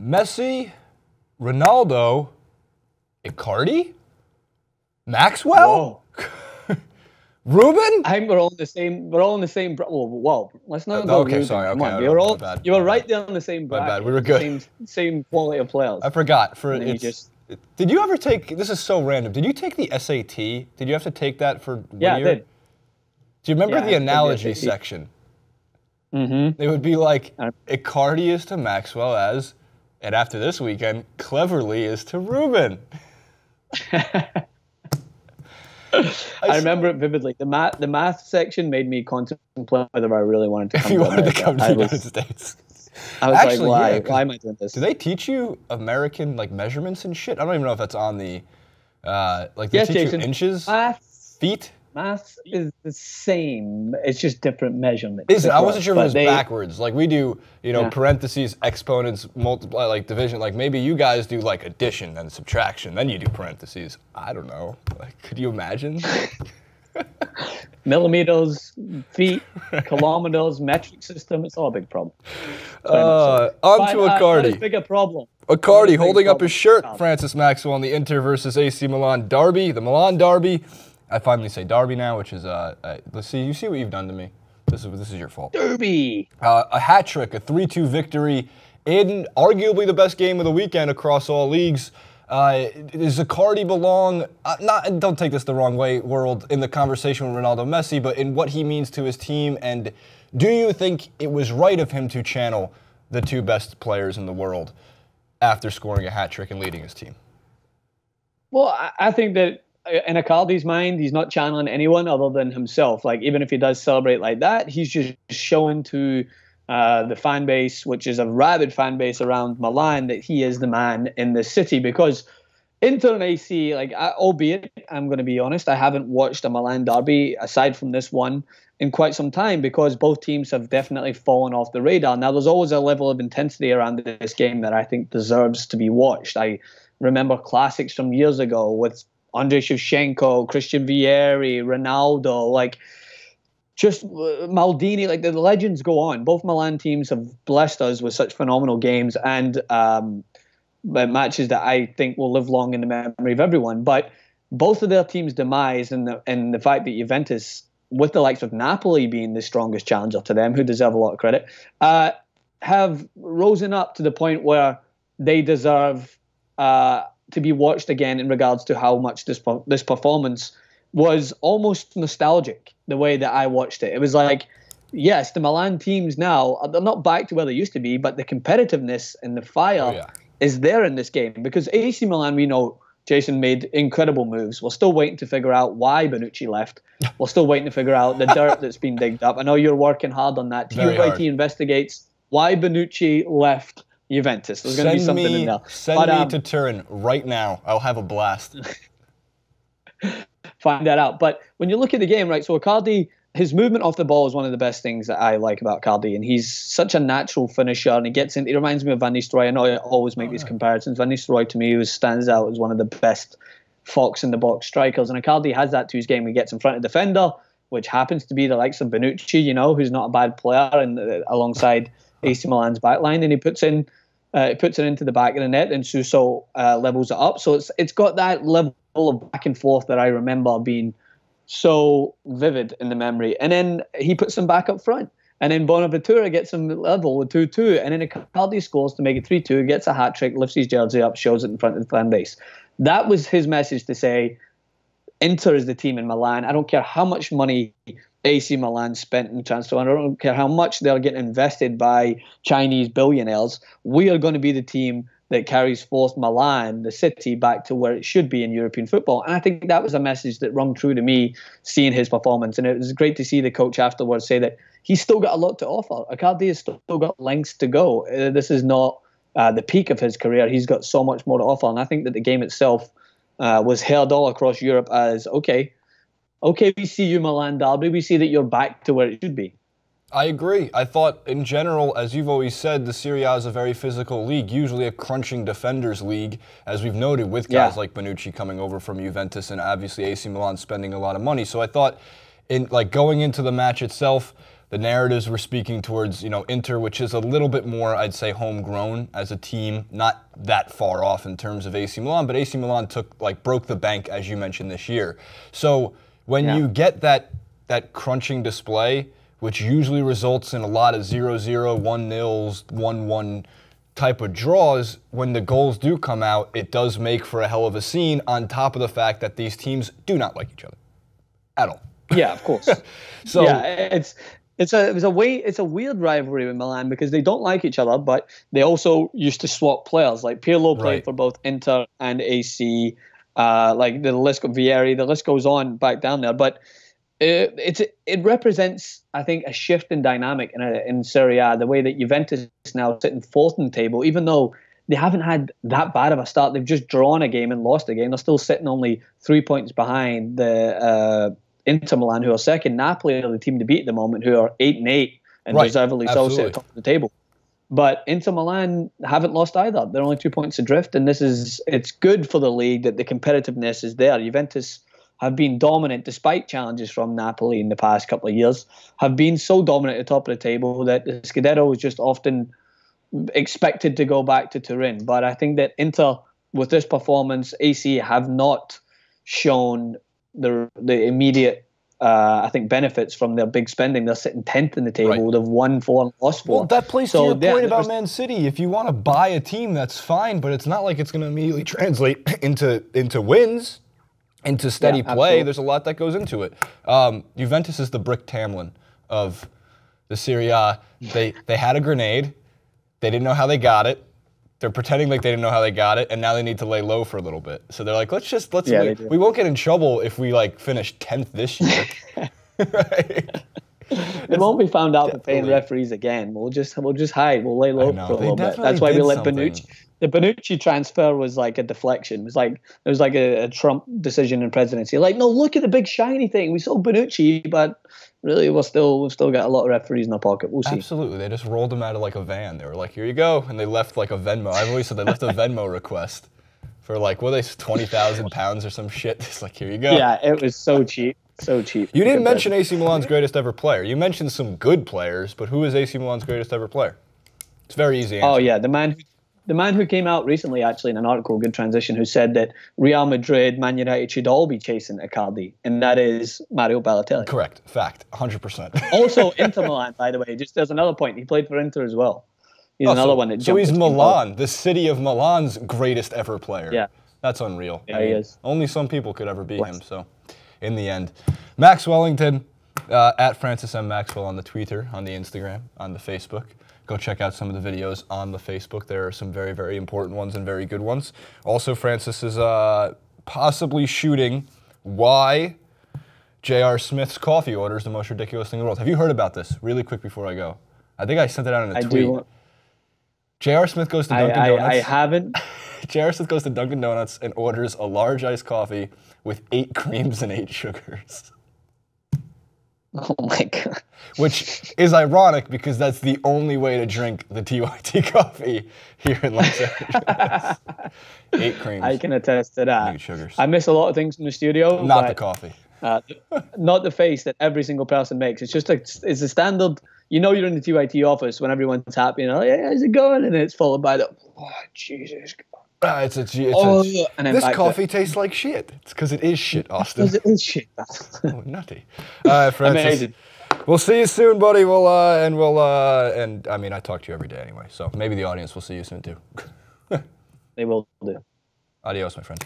Messi, Ronaldo, Icardi, Maxwell, Rubin. I think we're all in the same. We're all in the same. Whoa, let's not go. Okay, Rubin. sorry. Okay, come on. You were all. bad, you were right there on the same. My bracket, bad. We were good. Same quality of players. I forgot. Did you ever take? This is so random. Did you take the SAT? Did you have to take that for? Yeah, I did. Do you remember the analogy section? Mm-hmm. It would be like Icardi is to Maxwell as, and after this weekend, cleverly is to Rubin. I remember it vividly. The math section made me contemplate whether I really wanted to come to America. To come to the United States. I was actually, like, why am I doing this? Do they teach you American measurements and shit? I don't even know if that's on the they teach Jason, you inches, feet. Math is the same. It's just different measurements. Is it? I wasn't sure if it was backwards. Like we do, parentheses, exponents, multiply, like division. Like maybe you guys do like addition and subtraction, then you do parentheses. I don't know. Like, could you imagine? Millimeters, feet, kilometers, metric system. It's all a big problem. On to Icardi. A bigger problem. Icardi holding up his shirt. Francis Maxwell in the Inter versus AC Milan Derby. The Milan Derby. I finally say Derby now, which is let's see. You see what you've done to me. This is your fault. Derby. A hat trick, a 3-2 victory in arguably the best game of the weekend across all leagues. Does Icardi belong? Don't take this the wrong way, world, in the conversation with Ronaldo, Messi, but in what he means to his team. And do you think it was right of him to channel the two best players in the world after scoring a hat trick and leading his team? Well, I think that in Icardi's mind, he's not channeling anyone other than himself. Like, even if he does celebrate like that, he's just showing to the fan base, which is a rabid fan base around Milan, that he is the man in this city. Because Inter and AC, albeit, I'm going to be honest, I haven't watched a Milan derby aside from this one in quite some time, because both teams have definitely fallen off the radar. Now, there's always a level of intensity around this game that I think deserves to be watched. I remember classics from years ago with Andrei Shevchenko, Christian Vieri, Ronaldo, just Maldini, the legends go on. Both Milan teams have blessed us with such phenomenal games and matches that I think will live long in the memory of everyone. But both of their teams' demise and the fact that Juventus, with the likes of Napoli being the strongest challenger to them, who deserve a lot of credit, have risen up to the point where they deserve to be watched again in regards to how much this performance was almost nostalgic, the way that I watched it. It was like, yes, the Milan teams now, they're not back to where they used to be, but the competitiveness and the fire is there in this game. Because AC Milan, we know, Jason, made incredible moves. We're still waiting to figure out why Bonucci left. We're still waiting to figure out the dirt that's been digged up. I know you're working hard on that. TYT investigates why Bonucci left Juventus. There's going to be something in there. Send me to Turin right now. I'll have a blast. Find that out. But when you look at the game, right, so Icardi, his movement off the ball is one of the best things that I like about Icardi, and he's such a natural finisher, and he reminds me of Van Nistelrooy. I know I always make these comparisons. Van Nistelrooy, to me, stands out as one of the best fox-in-the-box strikers, and Icardi has that to his game. He gets in front of defender, which happens to be the likes of Bonucci, who's not a bad player, and alongside AC Milan's backline, and he puts it into the back of the net, and Suso levels it up. So it's got that level of back and forth that I remember being so vivid in the memory. And then he puts them back up front. And then Bonaventura gets him level with 2-2. And then Icardi scores to make it 3-2, gets a hat-trick, lifts his jersey up, shows it in front of the fan base. That was his message to say, Inter is the team in Milan. I don't care how much money AC Milan spent in transfer. I don't care how much they're getting invested by Chinese billionaires. We are going to be the team that carries forth Milan, the city, back to where it should be in European football. And I think that was a message that rung true to me, seeing his performance. And it was great to see the coach afterwards say that he's still got a lot to offer. Icardi has still got lengths to go. This is not the peak of his career. He's got so much more to offer. And I think that the game itself was hailed all across Europe as, okay, we see you, Milan Derby. We see that you're back to where it should be. I agree. I thought, in general, as you've always said, the Serie A is a very physical league, usually a crunching defenders league, as we've noted with guys like Bonucci coming over from Juventus and obviously AC Milan spending a lot of money. So I thought, going into the match itself, The narratives were speaking towards, Inter, which is a little bit more, I'd say, homegrown as a team, not that far off in terms of AC Milan, but AC Milan broke the bank, as you mentioned, this year. So when you get that crunching display, which usually results in a lot of 0-0, 1-0s, 1-1 type of draws, when the goals do come out, it does make for a hell of a scene, on top of the fact that these teams do not like each other at all. Yeah, of course. So yeah, it's a weird rivalry with Milan because they don't like each other, but they also used to swap players. Like Pirlo played for both Inter and AC. Like the list of Vieri, the list goes on back down there. But it represents, I think, a shift in dynamic in Serie A. The way that Juventus is now sitting fourth in the table, even though they haven't had that bad of a start, they've just drawn a game and lost a game. They're still sitting only 3 points behind the Inter Milan, who are second. Napoli are the team to beat at the moment, who are 8-8 and deservedly so sit at the top of the table. But Inter Milan haven't lost either. They're only 2 points adrift, and it's good for the league that the competitiveness is there. Juventus have been dominant despite challenges from Napoli in the past couple of years, have been so dominant at the top of the table that the Scudetto is just often expected to go back to Turin. But I think that Inter, with this performance, AC have not shown the immediate I think benefits from their big spending. They're sitting 10th in the table. They've won 4 and lost 4. Well, that plays to your point about Man City. If you want to buy a team, that's fine, but it's not like it's going to immediately translate into wins, into steady play. Absolutely. There's a lot that goes into it. Juventus is the Brick Tamlin of the Serie A. They had a grenade. They didn't know how they got it. They're pretending like they didn't know how they got it, and now they need to lay low for a little bit. So they're like, we won't get in trouble if we finish 10th this year. Right? It won't be found out for paying referees again. We'll just hide. We'll lay low for a little bit. That's why we let Bonucci. The Bonucci transfer was like a deflection. It was like a Trump decision in presidency. Like, no, look at the big shiny thing. We sold Bonucci, but really we've still got a lot of referees in our pocket. We'll see. Absolutely. They just rolled them out of a van. They were like, here you go. And they left a Venmo. I've always said they left a Venmo request for £20,000 or some shit. It's like, here you go. Yeah, it was so cheap. So cheap. You didn't mention AC Milan's greatest ever player. You mentioned some good players, but who is AC Milan's greatest ever player? It's very easy answer. Oh, yeah. The man who came out recently, actually, in an article, good transition, who said that Real Madrid, Man United should all be chasing Icardi, and that is Mario Balotelli. Correct. Fact. 100%. Also, Inter Milan, by the way. Just there's another point. He played for Inter as well. He's another one that jumped. So he's Milan, the city of Milan's greatest ever player. Yeah. That's unreal. Yeah, he is. Only some people could ever beat him, so in the end. Max Wellington, at Francis M. Maxwell on the Twitter, on the Instagram, on the Facebook. Go check out some of the videos on the Facebook. There are some very, very important ones and very good ones. Also, Francis is possibly shooting why J.R. Smith's coffee order is the most ridiculous thing in the world. Have you heard about this? Really quick before I go. I think I sent it out in a tweet. J.R. Smith goes to Dunkin' Donuts. I haven't. J.R. Smith goes to Dunkin' Donuts and orders a large iced coffee with 8 creams and 8 sugars. Oh my God. Which is ironic because that's the only way to drink the TYT coffee here in Los Angeles. 8 creams. I can attest to that. 8 sugars. I miss a lot of things in the studio. Not the coffee. Not the face that every single person makes. It's just it's a standard. You're in the TYT office when everyone's happy and like, hey, how's it going? And then it's followed by the, oh, Jesus. This coffee tastes like shit. It's because it is shit, Austin. Because it is shit. Oh, nutty. Francis. Amazing. We'll see you soon, buddy. And I mean, I talk to you every day anyway, so maybe the audience will see you soon too. They will do. Adios, my friend.